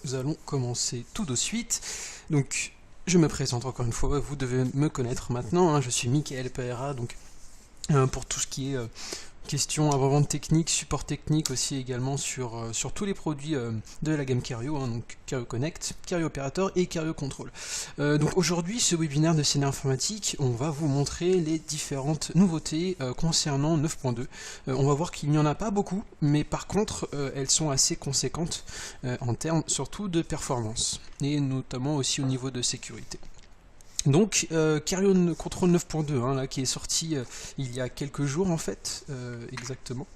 nous allons commencer tout de suite. Donc, je me présente encore une fois, vous devez me connaître maintenant, hein, je suis Michael Pereira, donc pour tout ce qui est questions avant-vente technique, support technique aussi également sur tous les produits de la gamme Kerio, hein, donc Kerio Connect, Kerio Operator et Kerio Control. Donc aujourd'hui, ce webinaire de CNR Informatique, on va vous montrer les différentes nouveautés concernant 9.2. On va voir qu'il n'y en a pas beaucoup, mais par contre, elles sont assez conséquentes en termes surtout de performance, et notamment aussi au niveau de sécurité. Donc Kerio Control 9.2 hein, là, qui est sorti il y a quelques jours en fait, exactement.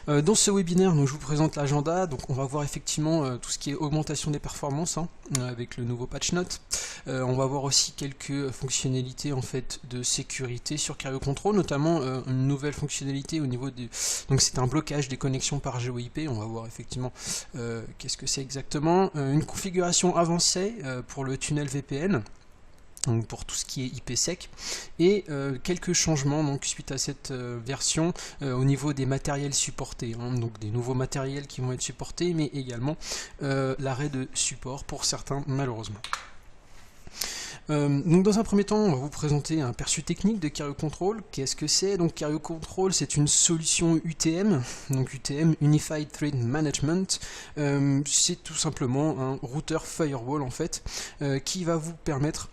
Dans ce webinaire, donc, je vous présente l'agenda, donc on va voir effectivement tout ce qui est augmentation des performances hein, avec le nouveau patch note. On va voir aussi quelques fonctionnalités en fait de sécurité sur Kerio Control, notamment une nouvelle fonctionnalité au niveau du... Donc c'est un blocage des connexions par GeoIP, on va voir effectivement qu'est-ce que c'est exactement. Une configuration avancée pour le tunnel VPN. Donc pour tout ce qui est IPsec, et quelques changements donc suite à cette version au niveau des matériels supportés, hein, donc des nouveaux matériels qui vont être supportés, mais également l'arrêt de support pour certains malheureusement. Donc dans un premier temps, on va vous présenter un aperçu technique de Kerio Control. Qu'est-ce que c'est? Donc Kerio Control, c'est une solution UTM, donc UTM Unified Threat Management. C'est tout simplement un routeur firewall en fait, qui va vous permettre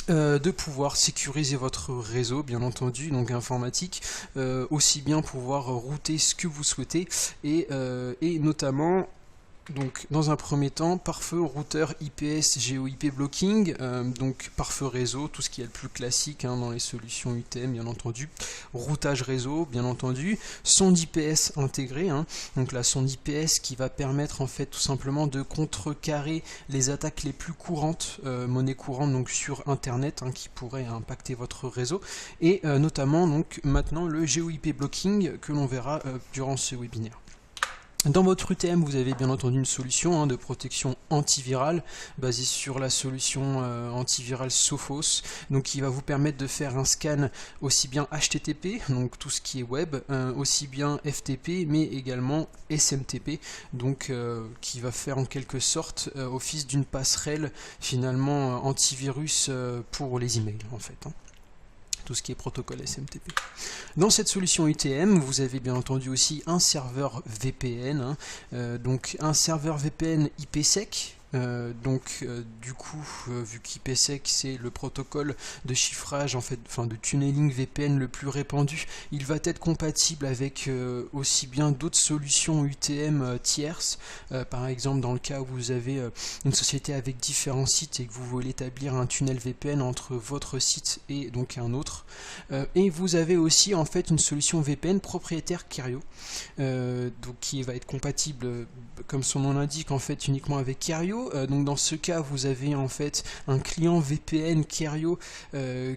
de pouvoir sécuriser votre réseau, bien entendu, donc informatique, aussi bien pouvoir router ce que vous souhaitez, et notamment donc dans un premier temps, pare-feu, routeur IPS, GeoIP blocking, donc pare-feu réseau, tout ce qui est le plus classique hein, dans les solutions UTM bien entendu, routage réseau bien entendu, sonde IPS intégrée, hein, donc la sonde IPS qui va permettre en fait tout simplement de contrecarrer les attaques les plus courantes, monnaie courante donc sur internet hein, qui pourraient impacter votre réseau, et notamment donc maintenant le GeoIP blocking que l'on verra durant ce webinaire. Dans votre UTM, vous avez bien entendu une solution hein, de protection antivirale basée sur la solution antivirale Sophos, donc qui va vous permettre de faire un scan aussi bien HTTP, donc tout ce qui est web, aussi bien FTP, mais également SMTP, donc qui va faire en quelque sorte office d'une passerelle finalement antivirus pour les emails en fait. Hein. Tout ce qui est protocole SMTP. Dans cette solution UTM, vous avez bien entendu aussi un serveur VPN, hein, donc un serveur VPN IPsec. Du coup, vu qu'IPsec c'est le protocole de chiffrage en fait, enfin de tunneling VPN le plus répandu, il va être compatible avec aussi bien d'autres solutions UTM tierces. Par exemple, dans le cas où vous avez une société avec différents sites et que vous voulez établir un tunnel VPN entre votre site et donc un autre. Et vous avez aussi en fait une solution VPN propriétaire Kerio, donc qui va être compatible, comme son nom l'indique, en fait uniquement avec Kerio. Donc dans ce cas, vous avez en fait un client VPN Kerio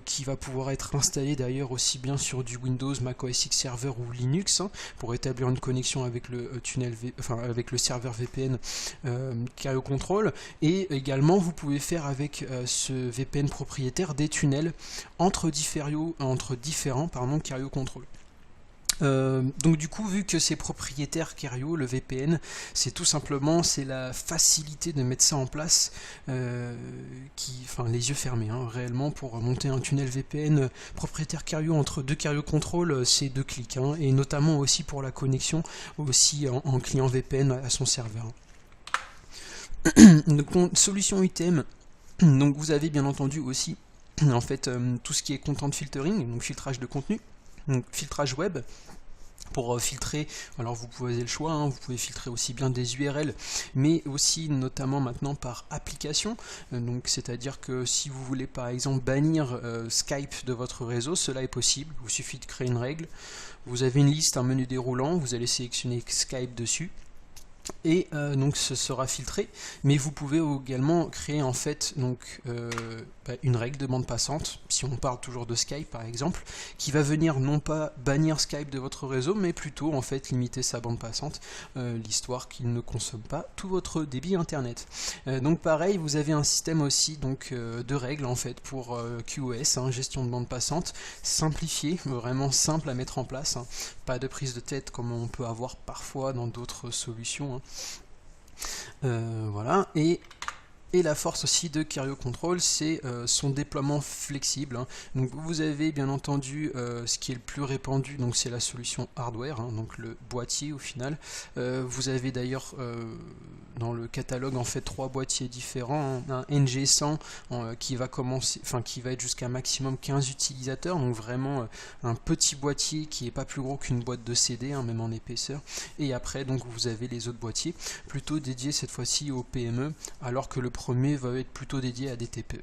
qui va pouvoir être installé d'ailleurs aussi bien sur du Windows, Mac OS X Server ou Linux hein, pour établir une connexion avec le avec le serveur VPN Kerio Control. Et également, vous pouvez faire avec ce VPN propriétaire des tunnels entre différents Kerio Control. Donc du coup, vu que c'est propriétaire Kerio, le VPN, c'est tout simplement la facilité de mettre ça en place, les yeux fermés, hein, réellement pour monter un tunnel VPN propriétaire Kerio entre deux Kerio Control, c'est 2 clics, hein, et notamment aussi pour la connexion aussi en client VPN à son serveur. Donc solution UTM, donc vous avez bien entendu aussi en fait tout ce qui est content filtering, donc filtrage de contenu. Donc filtrage web pour filtrer, alors vous pouvez le choix, hein, vous pouvez filtrer aussi bien des URL, mais aussi notamment maintenant par application, donc c'est-à-dire que si vous voulez par exemple bannir Skype de votre réseau, cela est possible, il vous suffit de créer une règle, vous avez une liste, un menu déroulant, vous allez sélectionner Skype dessus, et donc ce sera filtré, mais vous pouvez également créer en fait donc une règle de bande passante, si on parle toujours de Skype par exemple, qui va venir non pas bannir Skype de votre réseau, mais plutôt en fait limiter sa bande passante, l'histoire qu'il ne consomme pas tout votre débit internet. Donc pareil, vous avez un système aussi donc de règles en fait pour QoS, hein, gestion de bande passante, simplifié, vraiment simple à mettre en place, hein, pas de prise de tête comme on peut avoir parfois dans d'autres solutions. Hein. Voilà, et la force aussi de Carrio Control, c'est son déploiement flexible, hein. Donc vous avez bien entendu ce qui est le plus répandu, donc c'est la solution hardware, hein, donc le boîtier au final. Vous avez d'ailleurs dans le catalogue en fait 3 boîtiers différents, hein. Un NG100 qui va commencer, enfin qui va être jusqu'à maximum 15 utilisateurs, donc vraiment un petit boîtier qui est pas plus gros qu'une boîte de CD, hein, même en épaisseur. Et après donc vous avez les autres boîtiers plutôt dédiés cette fois-ci aux PME, alors que le premier va être plutôt dédié à des TPE.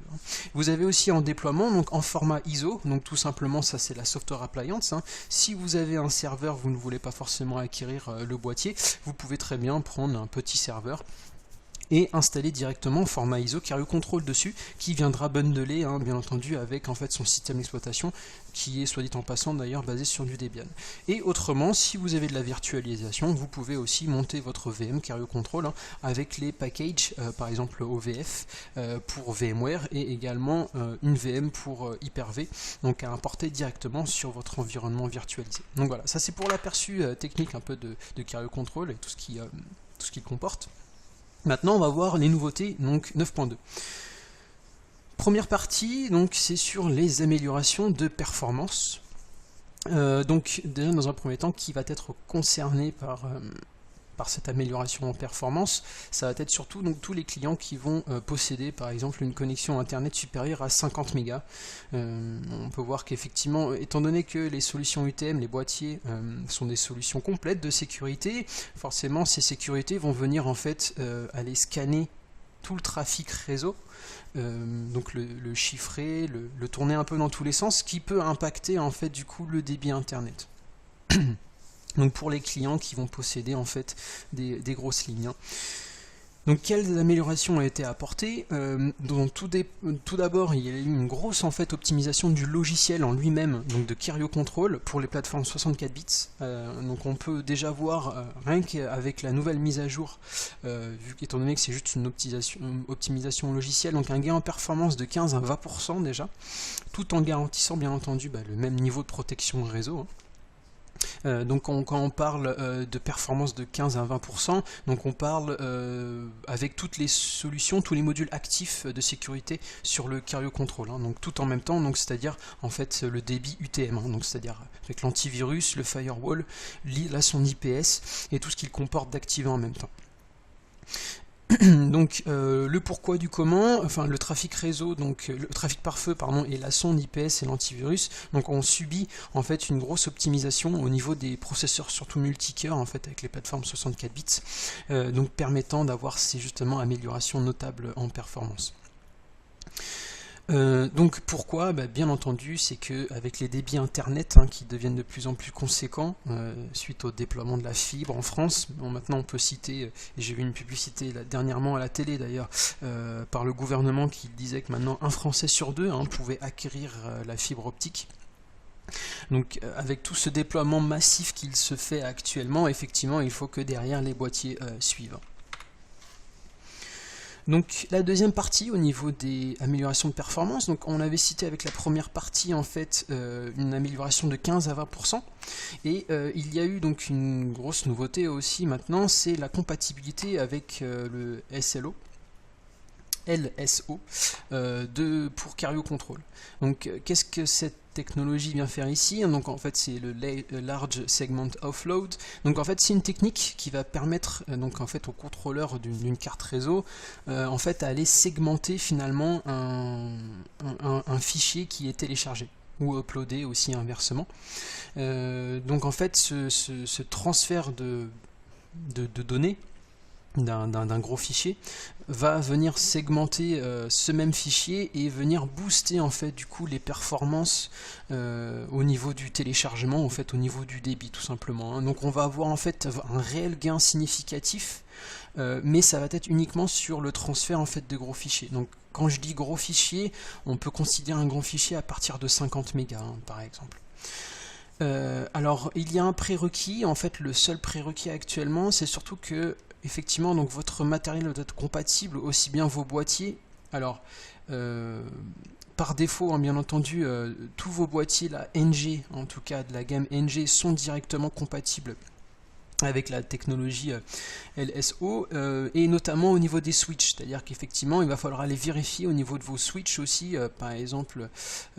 Vous avez aussi en déploiement, donc en format ISO, donc tout simplement ça c'est la software appliance, hein. Si vous avez un serveur, vous ne voulez pas forcément acquérir le boîtier, vous pouvez très bien prendre un petit serveur et installer directement en format ISO Carrio Control dessus, qui viendra bundler, hein, bien entendu, avec en fait son système d'exploitation, qui est soit dit en passant d'ailleurs basé sur du Debian. Et autrement, si vous avez de la virtualisation, vous pouvez aussi monter votre VM Carrio Control, hein, avec les packages, par exemple OVF pour VMware, et également une VM pour Hyper-V, donc à importer directement sur votre environnement virtualisé. Donc voilà, ça c'est pour l'aperçu technique un peu de Carrio Control et tout ce qu'il comporte. Maintenant, on va voir les nouveautés, donc 9.2. Première partie, donc c'est sur les améliorations de performance. Donc déjà dans un premier temps, qui va être concerné par cette amélioration en performance, ça va être surtout donc tous les clients qui vont posséder par exemple une connexion internet supérieure à 50 mégas. On peut voir qu'effectivement, étant donné que les solutions UTM, les boîtiers sont des solutions complètes de sécurité, forcément ces sécurités vont venir en fait aller scanner tout le trafic réseau, donc le chiffrer, le tourner un peu dans tous les sens, ce qui peut impacter en fait du coup le débit internet. Donc pour les clients qui vont posséder en fait des grosses lignes, hein. Donc quelles améliorations ont été apportées? Donc tout d'abord, il y a eu une grosse en fait optimisation du logiciel en lui-même, donc de Carrio Control pour les plateformes 64 bits. Donc on peut déjà voir rien qu'avec la nouvelle mise à jour, étant donné que c'est juste une optimisation logicielle, donc un gain en performance de 15 à 20% déjà, tout en garantissant bien entendu le même niveau de protection réseau, hein. Donc quand on parle de performance de 15 à 20%, donc on parle avec toutes les solutions, tous les modules actifs de sécurité sur le Carrio Control, hein, donc tout en même temps, donc c'est-à-dire en fait le débit UTM, hein, donc c'est-à-dire avec l'antivirus, le firewall, là son IPS et tout ce qu'il comporte d'activer en même temps. Donc le pourquoi du comment, enfin le trafic réseau, donc le trafic par feu pardon, et la sonde IPS et l'antivirus, donc on subit en fait une grosse optimisation au niveau des processeurs, surtout multicœurs en fait avec les plateformes 64 bits, donc permettant d'avoir ces justement améliorations notables en performance. Donc pourquoi? Bien entendu, c'est que avec les débits internet qui deviennent de plus en plus conséquents suite au déploiement de la fibre en France. Bon, maintenant on peut citer, et j'ai vu une publicité dernièrement à la télé d'ailleurs par le gouvernement qui disait que maintenant un Français sur deux pouvait acquérir la fibre optique. Donc avec tout ce déploiement massif qu'il se fait actuellement, effectivement il faut que derrière les boîtiers suivent. Donc la deuxième partie au niveau des améliorations de performance, donc on avait cité avec la première partie en fait une amélioration de 15 à 20%, et il y a eu donc une grosse nouveauté aussi maintenant, c'est la compatibilité avec le LSO pour Carrio Control. Donc qu'est-ce que cette technologie vient faire ici? Donc en fait c'est le Large Segment Offload. Donc en fait c'est une technique qui va permettre donc en fait au contrôleur d'une carte réseau en fait à aller segmenter finalement un fichier qui est téléchargé ou uploadé aussi inversement. Donc en fait ce transfert de données d'un gros fichier va venir segmenter ce même fichier et venir booster en fait du coup les performances au niveau du téléchargement, en fait au niveau du débit tout simplement, hein. Donc on va avoir en fait un réel gain significatif, mais ça va être uniquement sur le transfert en fait de gros fichiers. Donc quand je dis gros fichier, on peut considérer un gros fichier à partir de 50 mégas par exemple. Alors il y a un prérequis, en fait le seul prérequis actuellement c'est surtout que effectivement donc votre matériel doit être compatible, aussi bien vos boîtiers. Alors par défaut bien entendu tous vos boîtiers la NG, en tout cas de la gamme NG, sont directement compatibles avec la technologie LSO, et notamment au niveau des switches, c'est-à-dire qu'effectivement il va falloir aller vérifier au niveau de vos switches aussi, par exemple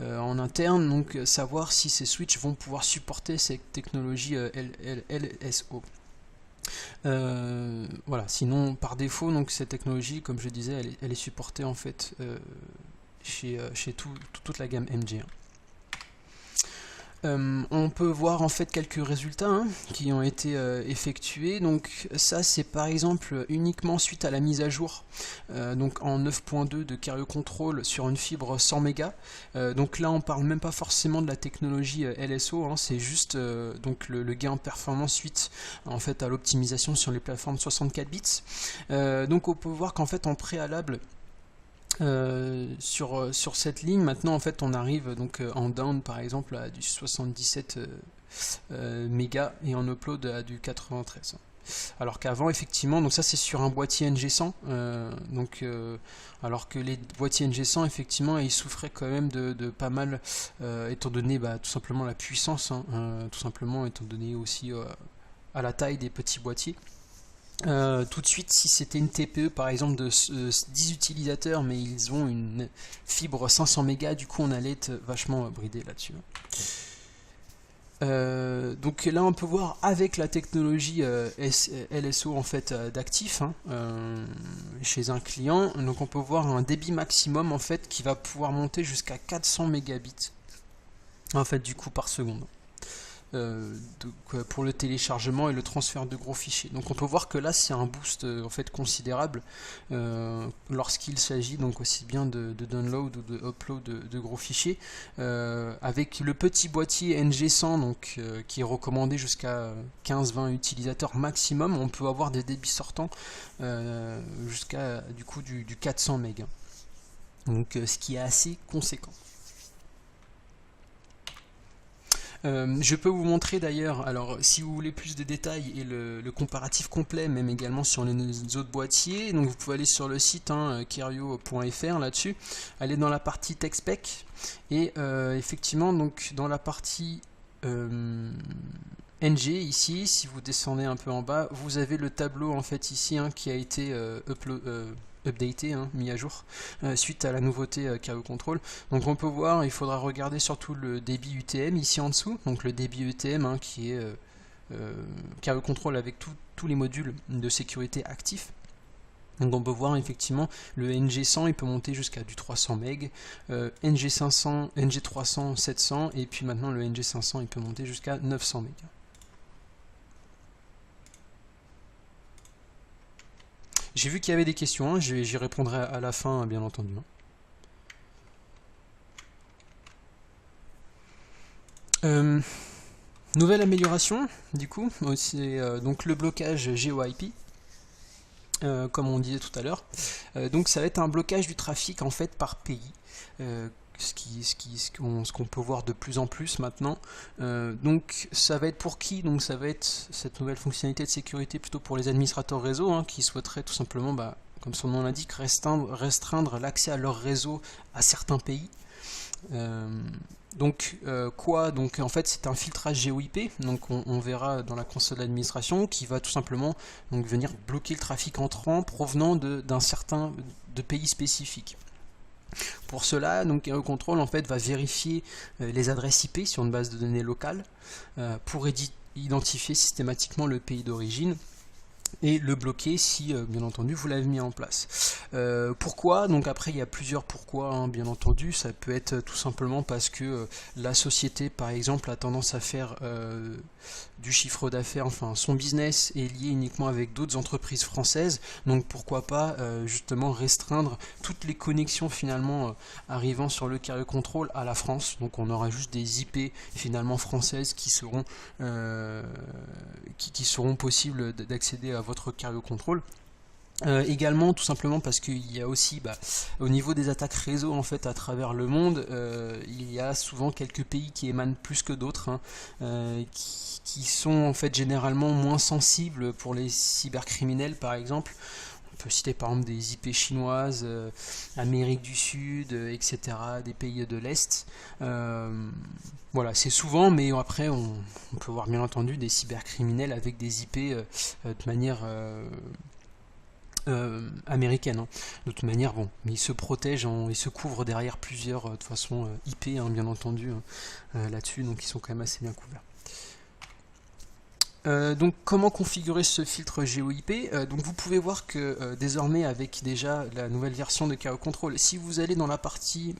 en interne, donc savoir si ces switches vont pouvoir supporter cette technologie LSO. Voilà, sinon par défaut, donc cette technologie, comme je disais, elle est supportée en fait chez toute la gamme MG1. On peut voir en fait quelques résultats qui ont été effectués. Donc ça c'est par exemple uniquement suite à la mise à jour donc en 9.2 de Carrier Control sur une fibre 100 mégas. Donc là on parle même pas forcément de la technologie LSO, c'est juste donc le gain en performance suite en fait à l'optimisation sur les plateformes 64 bits. Donc on peut voir qu'en fait en préalable sur cette ligne, maintenant en fait on arrive donc en down par exemple à du 77 mégas et en upload à du 93. Alors qu'avant effectivement, donc ça c'est sur un boîtier NG100, alors que les boîtiers NG100 effectivement ils souffraient quand même de pas mal, étant donné tout simplement la puissance, tout simplement étant donné aussi à la taille des petits boîtiers. Tout de suite, si c'était une TPE par exemple de 10 utilisateurs mais ils ont une fibre 500 mégas, du coup on allait être vachement bridé là-dessus. Donc là on peut voir avec la technologie LSO en fait d'actif chez un client, donc on peut voir un débit maximum en fait qui va pouvoir monter jusqu'à 400 mégabits en fait du coup par seconde. Pour le téléchargement et le transfert de gros fichiers. Donc on peut voir que là c'est un boost en fait considérable lorsqu'il s'agit donc aussi bien de download ou de upload de gros fichiers. Avec le petit boîtier NG100 donc qui est recommandé jusqu'à 15-20 utilisateurs maximum, on peut avoir des débits sortants jusqu'à du coup du 400 MB. Donc ce qui est assez conséquent. Je peux vous montrer d'ailleurs, alors si vous voulez plus de détails et le comparatif complet, même également sur les autres boîtiers, donc vous pouvez aller sur le site Kerio.fr là-dessus, aller dans la partie TechSpec et effectivement donc dans la partie NG ici, si vous descendez un peu en bas, vous avez le tableau en fait ici qui a été updaté, mis à jour suite à la nouveauté Carrier Control. Donc on peut voir, il faudra regarder surtout le débit UTM ici en dessous, donc le débit UTM qui est Carrier Control avec tous les modules de sécurité actifs. Donc on peut voir effectivement le NG100 il peut monter jusqu'à du 300 MB, NG500, NG300 700 et puis maintenant le NG500 il peut monter jusqu'à 900 MB. J'ai vu qu'il y avait des questions, j'y répondrai à la fin, bien entendu. Nouvelle amélioration, du coup, c'est donc le blocage GeoIP, comme on disait tout à l'heure. Donc ça va être un blocage du trafic en fait par pays. Ce qu'on peut voir de plus en plus maintenant. Donc ça va être pour qui? Donc ça va être cette nouvelle fonctionnalité de sécurité plutôt pour les administrateurs réseau qui souhaiteraient tout simplement, comme son nom l'indique, restreindre l'accès à leur réseau à certains pays. Donc en fait c'est un filtrage GeoIP, donc on verra dans la console d'administration qui va tout simplement donc venir bloquer le trafic entrant provenant d'un certain pays spécifique. Pour cela, donc Carrier Control en fait va vérifier les adresses IP sur une base de données locale pour identifier systématiquement le pays d'origine et le bloquer si bien entendu vous l'avez mis en place. Pourquoi? Donc après il y a plusieurs pourquoi, bien entendu. Ça peut être tout simplement parce que la société par exemple a tendance à faire du chiffre d'affaires, enfin son business est lié uniquement avec d'autres entreprises françaises, donc pourquoi pas justement restreindre toutes les connexions finalement arrivant sur le Carrier Control à la France. Donc on aura juste des IP finalement françaises qui seront possibles d'accéder à votre Carrier Control. Également tout simplement parce qu'il y a aussi au niveau des attaques réseau en fait à travers le monde, il y a souvent quelques pays qui émanent plus que d'autres, qui sont en fait généralement moins sensibles pour les cybercriminels par exemple. On peut citer par exemple des IP chinoises, Amérique du Sud, etc., des pays de l'Est. Voilà, c'est souvent, mais après on peut voir bien entendu des cybercriminels avec des IP de manière américaine. Hein. De toute manière, bon, mais ils se protègent, ils se couvrent derrière plusieurs de façon IP, hein, bien entendu, là-dessus, donc ils sont quand même assez bien couverts. Donc comment configurer ce filtre GeoIP? Donc vous pouvez voir que désormais avec déjà la nouvelle version de Carrier Control, si vous allez dans la partie,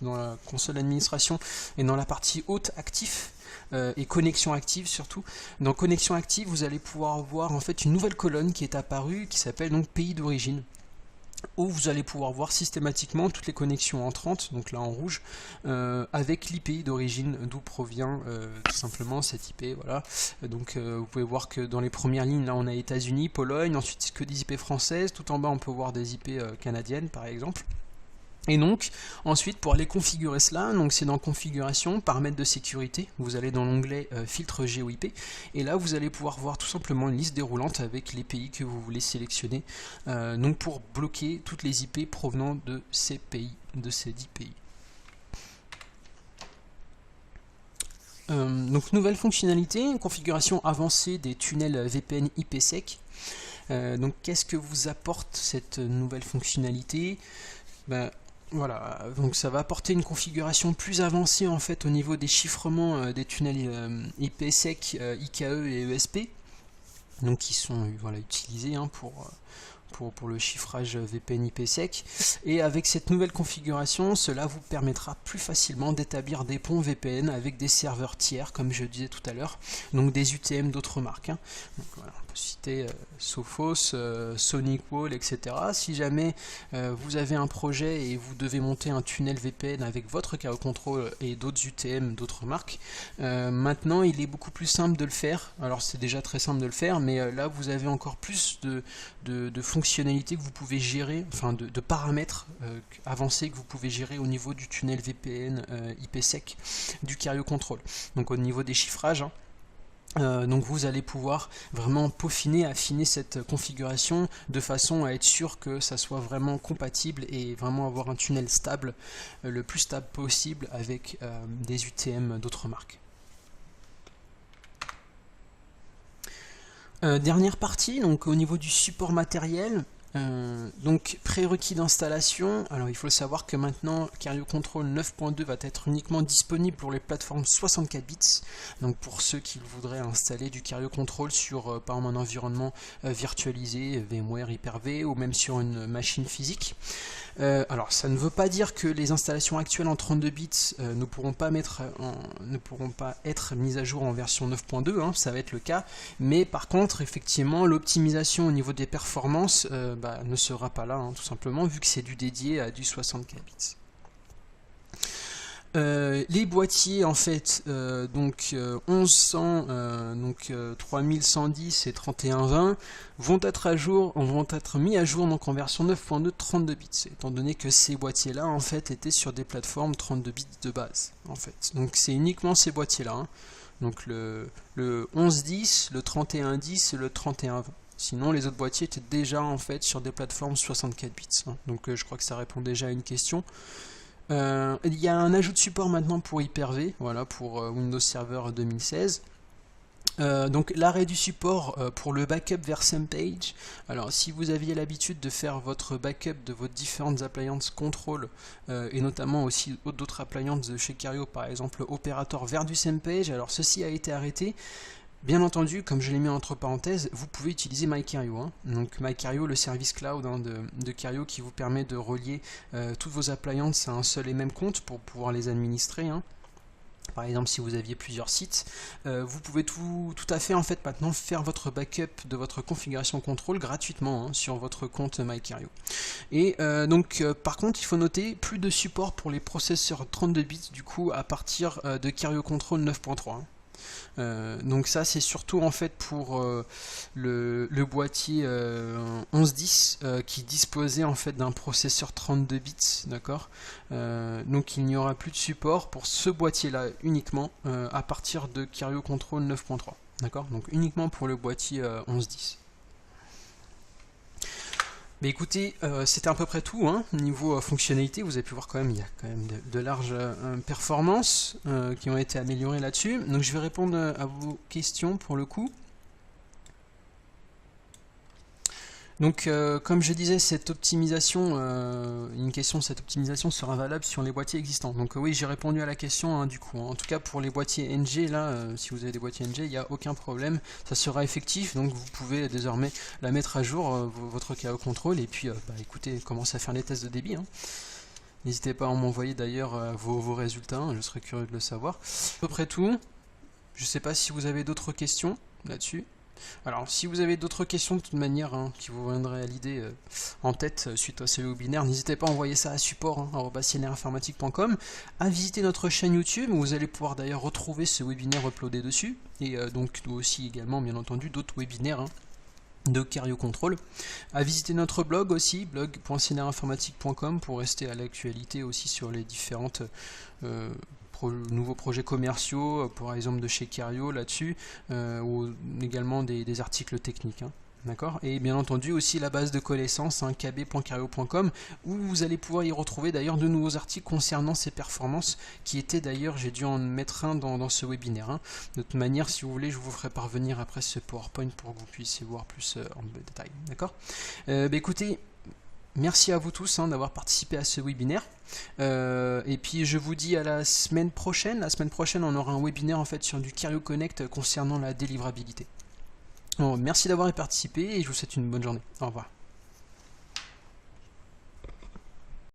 dans la console administration et dans la partie haute actif, et connexion active surtout, dans connexion active vous allez pouvoir voir en fait une nouvelle colonne qui est apparue qui s'appelle donc pays d'origine, où vous allez pouvoir voir systématiquement toutes les connexions entrantes, donc là en rouge, avec l'IP d'origine d'où provient tout simplement cette IP. Voilà. Donc vous pouvez voir que dans les premières lignes, là on a États-Unis, Pologne, ensuite que des IP françaises, tout en bas on peut voir des IP canadiennes par exemple. Et donc, ensuite, pour aller configurer cela, donc c'est dans configuration, paramètres de sécurité, vous allez dans l'onglet filtre GeoIP, et là vous allez pouvoir voir tout simplement une liste déroulante avec les pays que vous voulez sélectionner, donc pour bloquer toutes les IP provenant de ces pays, de ces 10 pays. Donc nouvelle fonctionnalité, configuration avancée des tunnels VPN IPsec. Donc qu'est-ce que vous apporte cette nouvelle fonctionnalité? Voilà, donc ça va apporter une configuration plus avancée en fait au niveau des chiffrements des tunnels IPsec, IKE et ESP, donc qui sont voilà, utilisés hein, pour le chiffrage VPN IPsec. Et avec cette nouvelle configuration, cela vous permettra plus facilement d'établir des ponts VPN avec des serveurs tiers, comme je disais tout à l'heure, donc des UTM d'autres marques. Hein. Donc, voilà, on peut citer Sophos, SonicWall, etc. Si jamais vous avez un projet et vous devez monter un tunnel VPN avec votre Carrier Control et d'autres UTM d'autres marques, maintenant il est beaucoup plus simple de le faire. Alors c'est déjà très simple de le faire, mais là vous avez encore plus de fonctionnalités que vous pouvez gérer, enfin de paramètres avancés que vous pouvez gérer au niveau du tunnel VPN IPsec du Carrier Control. Donc au niveau des chiffrages, hein. Donc vous allez pouvoir vraiment peaufiner, affiner cette configuration de façon à être sûr que ça soit vraiment compatible et vraiment avoir un tunnel stable, le plus stable possible avec des UTM d'autres marques. Dernière partie, donc au niveau du support matériel. Donc prérequis d'installation, alors il faut savoir que maintenant Carrier Control 9.2 va être uniquement disponible pour les plateformes 64 bits, donc pour ceux qui voudraient installer du Carrier Control sur par exemple un environnement virtualisé, VMware, Hyper-V ou même sur une machine physique. Alors ça ne veut pas dire que les installations actuelles en 32 bits ne pourront pas être mises à jour en version 9.2, hein, ça va être le cas, mais par contre effectivement l'optimisation au niveau des performances ne sera pas là, hein, tout simplement, vu que c'est du dédié à du 64 bits. Les boîtiers en fait, donc 1100, 3110 et 3120 vont être mis à jour donc en version 9.2 32 bits, étant donné que ces boîtiers là en fait étaient sur des plateformes 32 bits de base en fait. Donc c'est uniquement ces boîtiers là, hein. Donc le 1110, le 3110 et le 3120. Sinon les autres boîtiers étaient déjà en fait sur des plateformes 64 bits, hein. Donc je crois que ça répond déjà à une question. Il y a un ajout de support maintenant pour Hyper-V, voilà, pour Windows Server 2016. Donc l'arrêt du support pour le backup vers SamePage. Alors si vous aviez l'habitude de faire votre backup de vos différentes appliances contrôle et notamment aussi d'autres appliances de chez Carrier, par exemple Operator vers du SamePage, alors ceci a été arrêté. Bien entendu, comme je l'ai mis entre parenthèses, vous pouvez utiliser MyCarrier. Hein. Donc MyCarrier, le service cloud hein, de Carrier qui vous permet de relier toutes vos appliances à un seul et même compte pour pouvoir les administrer. Hein. Par exemple, si vous aviez plusieurs sites, vous pouvez tout à fait en fait maintenant faire votre backup de votre configuration contrôle gratuitement hein, sur votre compte MyCarrier. Et donc par contre, il faut noter plus de support pour les processeurs 32 bits du coup à partir de Carrier Control 9.3. Hein. Donc ça c'est surtout en fait pour le boîtier 1110 qui disposait en fait d'un processeur 32 bits, d'accord. Donc il n'y aura plus de support pour ce boîtier là uniquement à partir de Carrier Control 9.3, d'accord. Donc uniquement pour le boîtier 1110. Mais écoutez, c'était à peu près tout, hein. Niveau fonctionnalité, vous avez pu voir quand même, il y a quand même de larges performances qui ont été améliorées là-dessus. Donc je vais répondre à vos questions pour le coup. Donc comme je disais, cette optimisation, cette optimisation sera valable sur les boîtiers existants. Donc oui, j'ai répondu à la question hein, du coup. En tout cas pour les boîtiers NG, là, si vous avez des boîtiers NG, il n'y a aucun problème, ça sera effectif, donc vous pouvez désormais la mettre à jour, votre KO control, et puis écoutez, commencez à faire les tests de débit. Hein. N'hésitez pas à m'envoyer d'ailleurs vos résultats, hein, je serais curieux de le savoir. À peu près tout. Je ne sais pas si vous avez d'autres questions là-dessus. Alors, si vous avez d'autres questions de toute manière hein, qui vous viendraient à l'idée en tête suite à ce webinaire, n'hésitez pas à envoyer ça à support@cnrinformatique.com, à visiter notre chaîne YouTube où vous allez pouvoir d'ailleurs retrouver ce webinaire uploadé dessus, et donc aussi également bien entendu d'autres webinaires hein, de Cario Control, à visiter notre blog aussi, blog.cnrinformatique.com, pour rester à l'actualité aussi sur les différentes nouveaux projets commerciaux, par exemple de chez Cario là-dessus, ou également des articles techniques. Hein. D'accord. Et bien entendu aussi la base de connaissances hein, kb.cario.com, où vous allez pouvoir y retrouver d'ailleurs de nouveaux articles concernant ces performances qui étaient d'ailleurs, j'ai dû en mettre un dans ce webinaire. Hein. De toute manière, si vous voulez, je vous ferai parvenir après ce PowerPoint pour que vous puissiez voir plus en détail. D'accord. Écoutez, merci à vous tous hein, d'avoir participé à ce webinaire. Et puis je vous dis à la semaine prochaine. La semaine prochaine, on aura un webinaire en fait sur du Cario Connect concernant la délivrabilité. Bon, merci d'avoir participé et je vous souhaite une bonne journée. Au revoir.